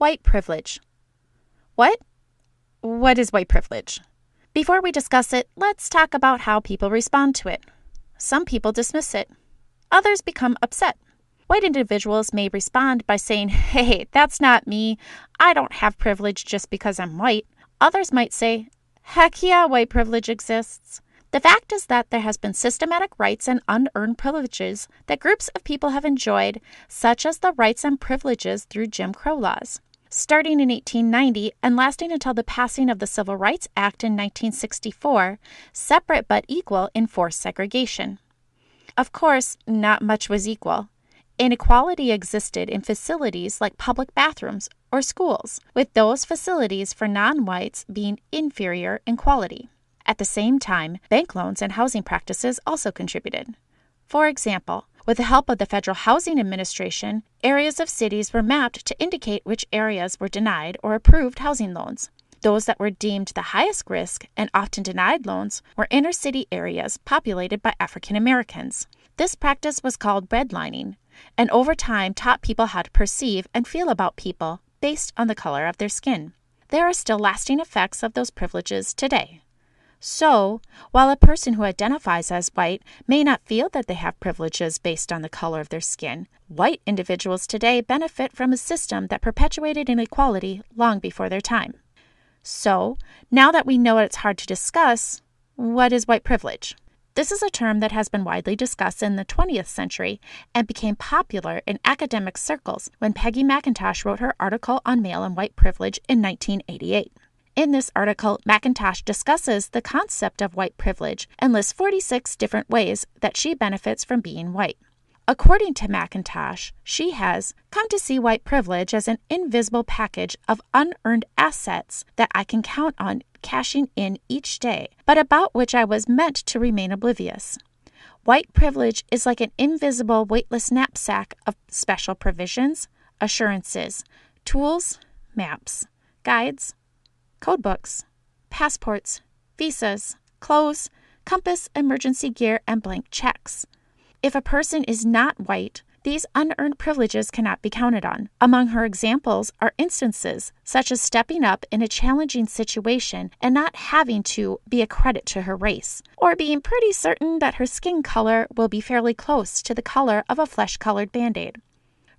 White privilege. What? What is white privilege? Before we discuss it, let's talk about how people respond to it. Some people dismiss it. Others become upset. White individuals may respond by saying, "Hey, that's not me. I don't have privilege just because I'm white." Others might say, "Heck yeah, white privilege exists." The fact is that there has been systematic rights and unearned privileges that groups of people have enjoyed, such as the rights and privileges through Jim Crow laws. Starting in 1890 and lasting until the passing of the Civil Rights Act in 1964, separate but equal enforced segregation. Of course, not much was equal. Inequality existed in facilities like public bathrooms or schools, with those facilities for non-whites being inferior in quality. At the same time, bank loans and housing practices also contributed. For example, with the help of the Federal Housing Administration, areas of cities were mapped to indicate which areas were denied or approved housing loans. Those that were deemed the highest risk and often denied loans were inner city areas populated by African Americans. This practice was called redlining, and over time taught people how to perceive and feel about people based on the color of their skin. There are still lasting effects of those privileges today. So, while a person who identifies as white may not feel that they have privileges based on the color of their skin, white individuals today benefit from a system that perpetuated inequality long before their time. So, now that we know it's hard to discuss, what is white privilege? This is a term that has been widely discussed in the 20th century and became popular in academic circles when Peggy McIntosh wrote her article on male and white privilege in 1988. In this article, McIntosh discusses the concept of white privilege and lists 46 different ways that she benefits from being white. According to McIntosh, she has come to see white privilege as an invisible package of unearned assets that I can count on cashing in each day, but about which I was meant to remain oblivious. White privilege is like an invisible, weightless knapsack of special provisions, assurances, tools, maps, guides, codebooks, passports, visas, clothes, compass, emergency gear, and blank checks. If a person is not white, these unearned privileges cannot be counted on. Among her examples are instances such as stepping up in a challenging situation and not having to be a credit to her race, or being pretty certain that her skin color will be fairly close to the color of a flesh-colored Band-Aid.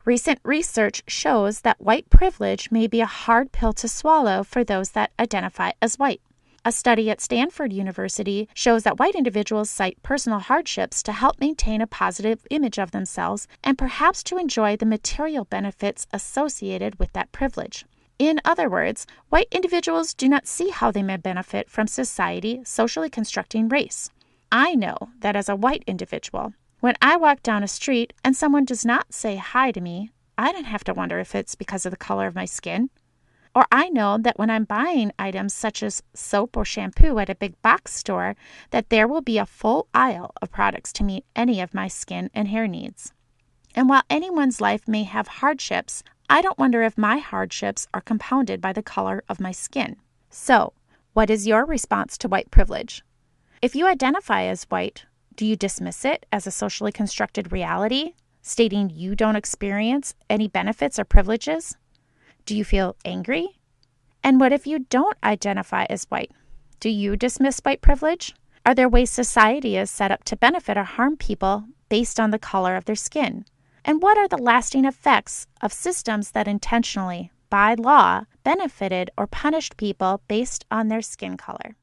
Recent research shows that white privilege may be a hard pill to swallow for those that identify as white. A study at Stanford University shows that white individuals cite personal hardships to help maintain a positive image of themselves and perhaps to enjoy the material benefits associated with that privilege. In other words, white individuals do not see how they may benefit from society socially constructing race. I know that as a white individual, when I walk down a street and someone does not say hi to me, I don't have to wonder if it's because of the color of my skin. Or I know that when I'm buying items such as soap or shampoo at a big box store, that there will be a full aisle of products to meet any of my skin and hair needs. And while anyone's life may have hardships, I don't wonder if my hardships are compounded by the color of my skin. So, what is your response to white privilege? If you identify as white, do you dismiss it as a socially constructed reality, stating you don't experience any benefits or privileges? Do you feel angry? And what if you don't identify as white? Do you dismiss white privilege? Are there ways society is set up to benefit or harm people based on the color of their skin? And what are the lasting effects of systems that intentionally, by law, benefited or punished people based on their skin color?